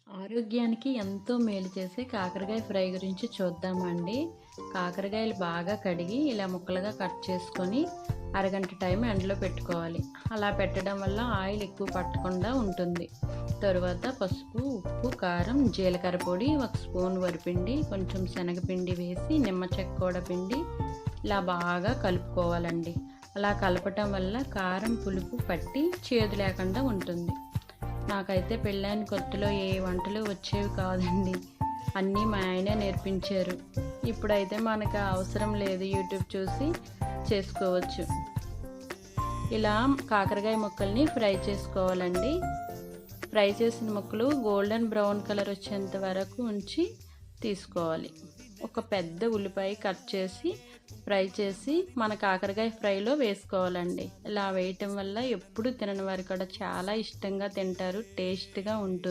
ఆరోగ్యానికి ఎంతో మేలు చేసే కాకరకాయ ఫ్రై గురించి చూద్దామండి. కాకరకాయలు బాగా కడిగి ఇలా ముక్కలుగా కట్ చేసుకొని అరగంట టైం ఎండలో పెట్టుకోవాలి. అలా పెట్టడం వల్ల ఆయిల్ ఎక్కువ పట్టకుండా ఉంటుంది. తరువాత పసుపు, ఉప్పు, కారం, జీలకర్ర పొడి, 1 స్పూన్ వరిపిండి, కొంచెం శనగపిండి వేసి నిమ్మ చెక్క కూడా పిండి ఇలా బాగా కలుపుకోవాలండి. అలా కలపటం వల్ల కారం, పులుపు పట్టి చేదు లేకుండా ఉంటుంది. నాకైతే పెళ్ళైన కొత్తలో ఏ వంటలు వచ్చేవి కాదండి. అన్నీ మా ఆయనే నేర్పించారు. ఇప్పుడైతే మనకు అవసరం లేదు, యూట్యూబ్ చూసి చేసుకోవచ్చు. ఇలా కాకరకాయ ముక్కల్ని ఫ్రై చేసుకోవాలండి. ఫ్రై చేసిన ముక్కలు గోల్డెన్ బ్రౌన్ కలర్ వచ్చేంత వరకు ఉంచి తీసుకోవాలి. ఒక పెద్ద ఉల్లిపాయ కట్ చేసి ఫ్రై చేసి మన కాకరకాయ ఫ్రైలో వేసుకోవాలండి. ఇలా వేయటం వల్ల ఎప్పుడు తినని వారు కూడా చాలా ఇష్టంగా తింటారు, టేస్ట్గా ఉంటుంది.